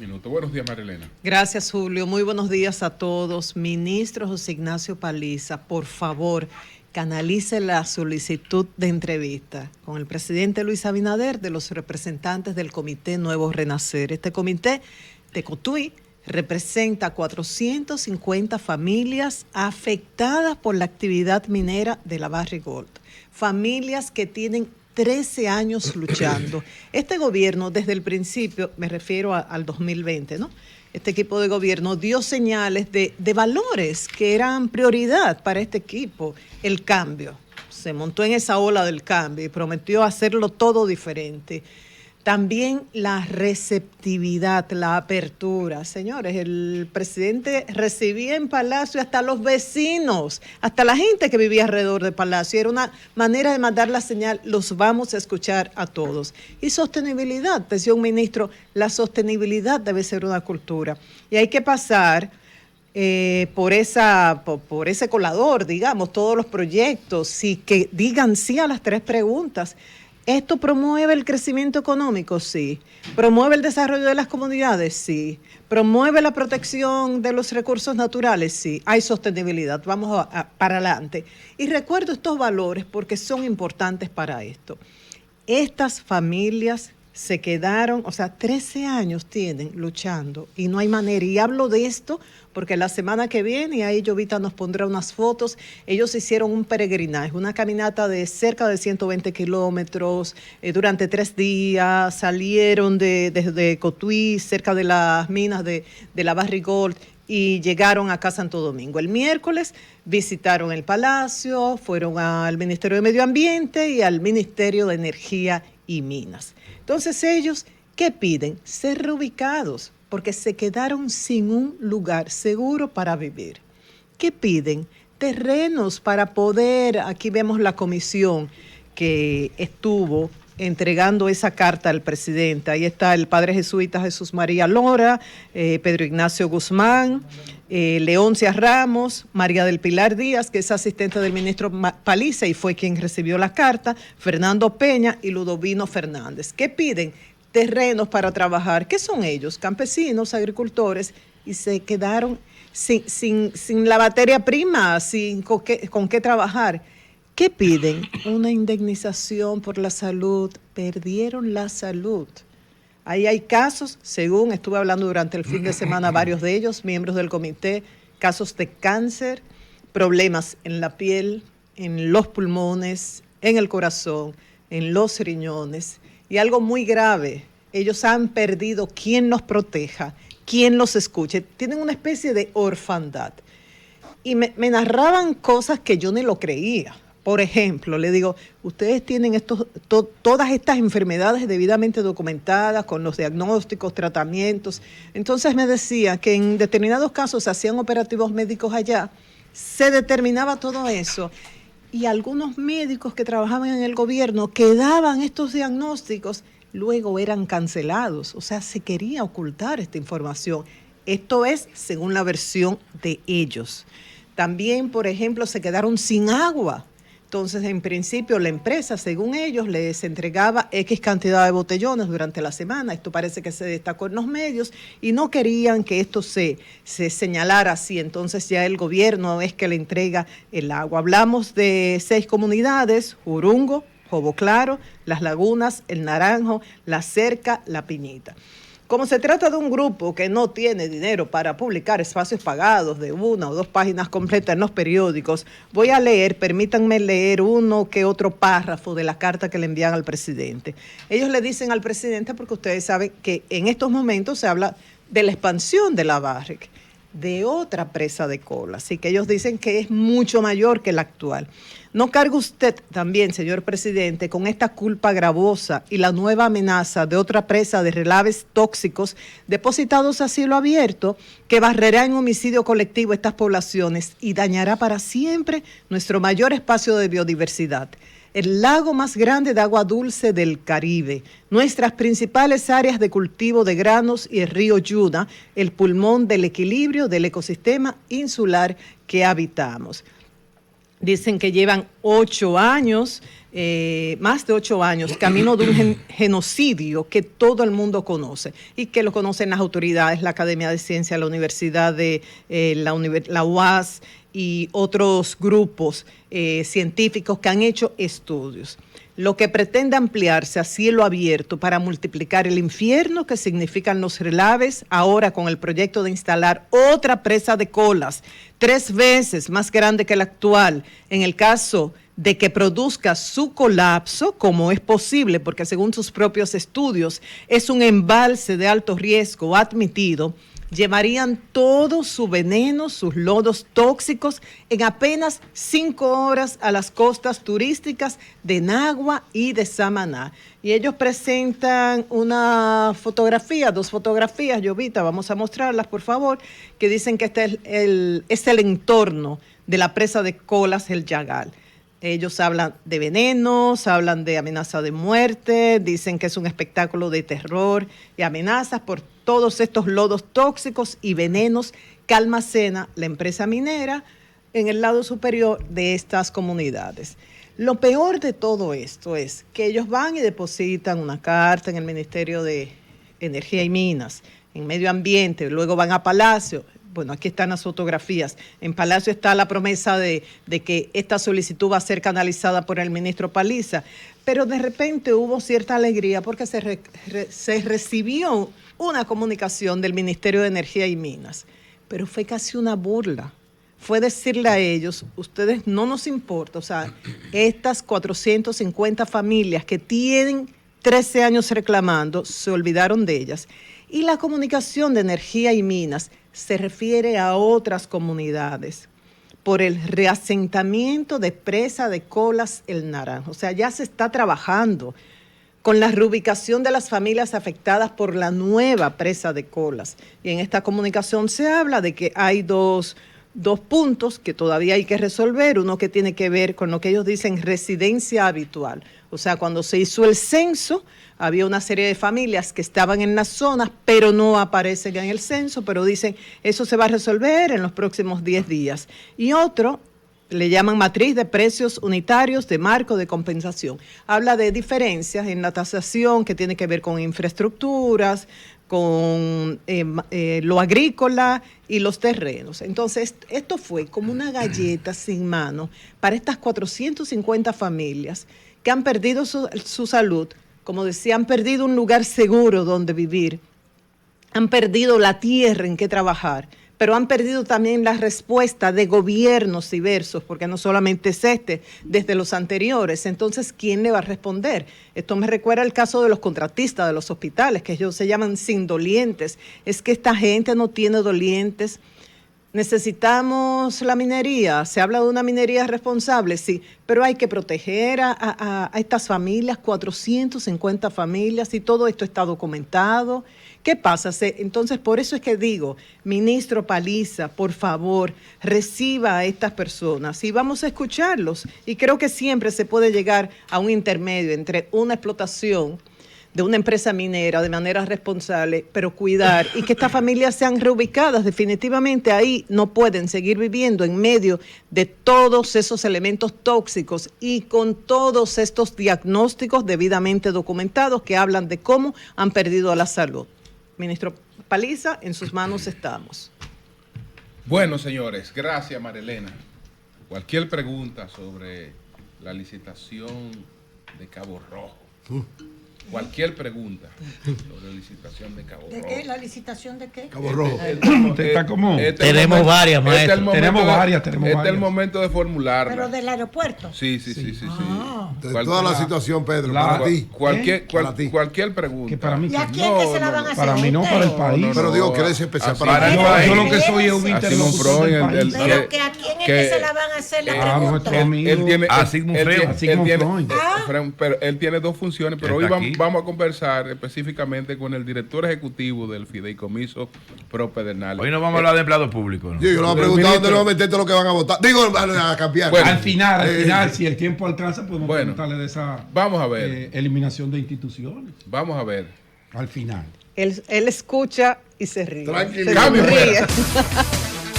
minutos. Buenos días, Marilena. Gracias, Julio. Muy buenos días a todos. Ministro José Ignacio Paliza, por favor, canalice la solicitud de entrevista con el presidente Luis Abinader de los representantes del Comité Nuevo Renacer. Este comité de Cotuí representa 450 familias afectadas por la actividad minera de la Barrick Gold. Familias que tienen 13 años luchando. Este gobierno, desde el principio, me refiero al 2020, ¿no? Este equipo de gobierno dio señales de valores que eran prioridad para este equipo. El cambio. Se montó en esa ola del cambio y prometió hacerlo todo diferente. También la receptividad, la apertura. Señores, el presidente recibía en Palacio hasta los vecinos, hasta la gente que vivía alrededor de Palacio. Era una manera de mandar la señal, los vamos a escuchar a todos. Y sostenibilidad, decía un ministro, la sostenibilidad debe ser una cultura. Y hay que pasar por ese colador, digamos, todos los proyectos, y que digan sí a las 3 preguntas. ¿Esto promueve el crecimiento económico? Sí. ¿Promueve el desarrollo de las comunidades? Sí. ¿Promueve la protección de los recursos naturales? Sí. Hay sostenibilidad. Vamos para adelante. Y recuerdo estos valores porque son importantes para esto. Estas familias se quedaron, 13 años tienen luchando y no hay manera. Y hablo de esto porque la semana que viene, y ahí Jovita nos pondrá unas fotos, ellos hicieron un peregrinaje, una caminata de cerca de 120 kilómetros durante 3 días, salieron desde Cotuí, cerca de las minas de la Barrick Gold, y llegaron acá a Santo Domingo. El miércoles visitaron el Palacio, fueron al Ministerio de Medio Ambiente y al Ministerio de Energía y Minas. Entonces ellos, ¿qué piden? Ser reubicados, porque se quedaron sin un lugar seguro para vivir. ¿Qué piden? Terrenos para poder, aquí vemos la comisión que estuvo entregando esa carta al presidente. Ahí está el padre jesuita Jesús María Lora, Pedro Ignacio Guzmán, Leoncia Ramos, María del Pilar Díaz, que es asistente del ministro Paliza y fue quien recibió la carta, Fernando Peña y Ludovino Fernández. ¿Qué piden? Terrenos para trabajar. ¿Qué son ellos? Campesinos, agricultores, y se quedaron sin la materia prima, sin con qué trabajar. ¿Qué piden? Una indemnización por la salud. Perdieron la salud. Ahí hay casos, según estuve hablando durante el fin de semana, varios de ellos, miembros del comité, casos de cáncer, problemas en la piel, en los pulmones, en el corazón, en los riñones. Y algo muy grave, ellos han perdido quien los proteja, quien los escuche. Tienen una especie de orfandad. Y me narraban cosas que yo ni lo creía. Por ejemplo, le digo, ustedes tienen todas estas enfermedades debidamente documentadas con los diagnósticos, tratamientos. Entonces me decía que en determinados casos se hacían operativos médicos allá, se determinaba todo eso. Y algunos médicos que trabajaban en el gobierno que daban estos diagnósticos, luego eran cancelados. O sea, se quería ocultar esta información. Esto es según la versión de ellos. También, por ejemplo, se quedaron sin agua. Entonces, en principio, la empresa, según ellos, les entregaba X cantidad de botellones durante la semana. Esto parece que se destacó en los medios y no querían que esto se señalara así. Entonces, ya el gobierno es que le entrega el agua. Hablamos de 6 comunidades: Jurungo, Jobo Claro, Las Lagunas, El Naranjo, La Cerca, La Piñita. Como se trata de un grupo que no tiene dinero para publicar espacios pagados de 1 o 2 páginas completas en los periódicos, voy a leer, permítanme leer uno que otro párrafo de la carta que le envían al presidente. Ellos le dicen al presidente, porque ustedes saben que en estos momentos se habla de la expansión de la Barrick, de otra presa de cola, así que ellos dicen que es mucho mayor que la actual. No cargue usted también, señor presidente, con esta culpa gravosa y la nueva amenaza de otra presa de relaves tóxicos depositados a cielo abierto que barrerá en homicidio colectivo estas poblaciones y dañará para siempre nuestro mayor espacio de biodiversidad, el lago más grande de agua dulce del Caribe, nuestras principales áreas de cultivo de granos y el río Yuna, el pulmón del equilibrio del ecosistema insular que habitamos. Dicen que llevan 8 años, más de 8 años, camino de un genocidio que todo el mundo conoce y que lo conocen las autoridades, la Academia de Ciencias, la Universidad de la UAS y otros grupos científicos que han hecho estudios. Lo que pretende ampliarse a cielo abierto para multiplicar el infierno que significan los relaves, ahora con el proyecto de instalar otra presa de Colas, 3 veces más grande que la actual, en el caso de que produzca su colapso, como es posible, porque según sus propios estudios es un embalse de alto riesgo admitido, llevarían todo su veneno, sus lodos tóxicos, en apenas 5 horas a las costas turísticas de Nagua y de Samaná. Y ellos presentan una fotografía, 2 fotografías, Jovita, vamos a mostrarlas, por favor, que dicen que este es el entorno de la presa de Colas, el Yagal. Ellos hablan de venenos, hablan de amenaza de muerte, dicen que es un espectáculo de terror y amenazas por todos estos lodos tóxicos y venenos que almacena la empresa minera en el lado superior de estas comunidades. Lo peor de todo esto es que ellos van y depositan una carta en el Ministerio de Energía y Minas, en Medio Ambiente, luego van a Palacio. Bueno, aquí están las fotografías. En Palacio está la promesa de que esta solicitud va a ser canalizada por el ministro Paliza, pero de repente hubo cierta alegría porque se recibió una comunicación del Ministerio de Energía y Minas, pero fue casi una burla. Fue decirle a ellos, ustedes no nos importa, o sea, estas 450 familias que tienen 13 años reclamando, se olvidaron de ellas. Y la comunicación de Energía y Minas se refiere a otras comunidades por el reasentamiento de presa de Colas el Naranjo. O sea, ya se está trabajando con la reubicación de las familias afectadas por la nueva presa de Colas. Y en esta comunicación se habla de que hay dos puntos que todavía hay que resolver. Uno que tiene que ver con lo que ellos dicen residencia habitual. O sea, cuando se hizo el censo, había una serie de familias que estaban en las zonas, pero no aparecen en el censo, pero dicen, eso se va a resolver en los próximos 10 días. Y otro, le llaman matriz de precios unitarios de marco de compensación. Habla de diferencias en la tasación que tiene que ver con infraestructuras, con lo agrícola y los terrenos. Entonces, esto fue como una galleta sin mano para estas 450 familias que han perdido su salud, como decía, han perdido un lugar seguro donde vivir, han perdido la tierra en que trabajar, pero han perdido también la respuesta de gobiernos diversos, porque no solamente es desde los anteriores. Entonces, ¿quién le va a responder? Esto me recuerda el caso de los contratistas de los hospitales, que ellos se llaman sin dolientes. Es que esta gente no tiene dolientes. Necesitamos la minería, se habla de una minería responsable, sí, pero hay que proteger a estas familias, 450 familias, y todo esto está documentado. ¿Qué pasa? Entonces, por eso es que digo, ministro Paliza, por favor, reciba a estas personas y vamos a escucharlos. Y creo que siempre se puede llegar a un intermedio entre una explotación de una empresa minera de manera responsable, pero cuidar y que estas familias sean reubicadas. Definitivamente ahí no pueden seguir viviendo en medio de todos esos elementos tóxicos y con todos estos diagnósticos debidamente documentados que hablan de cómo han perdido la salud. Ministro Paliza, en sus manos estamos. Bueno, señores, gracias, Marilena. Cualquier pregunta sobre la licitación de Cabo Rojo. Cualquier pregunta sobre la licitación de Cabo Rojo. ¿De qué? ¿La licitación de qué? Cabo Rojo. Está como... Tenemos varias, maestro. Tenemos varias. Este es el momento de formularla. ¿Pero del aeropuerto? Sí. De toda la situación, Pedro, para ti. Cualquier pregunta. Que para mí, ¿Y a quién que se la van a hacer? para mí no, para el país. Pero digo que eres especial Así para es. ti. Yo lo que soy es un interlocutor del país. Pero que a quién es que se la van a hacer la pregunta. Nuestro amigo. Pero él tiene 2 funciones, pero hoy vamos a conversar específicamente con el director ejecutivo del Fideicomiso Pro Pedernales. Hoy no vamos a hablar de empleados públicos, ¿no? Yo le voy a preguntar dónde le van a meter todo lo que van a votar. Digo, a cambiar. Bueno, al final, si el tiempo alcanza, podemos preguntarle de esa eliminación de instituciones. Vamos a ver. Al final. Él escucha y se ríe. Tranquilo. Se ríe.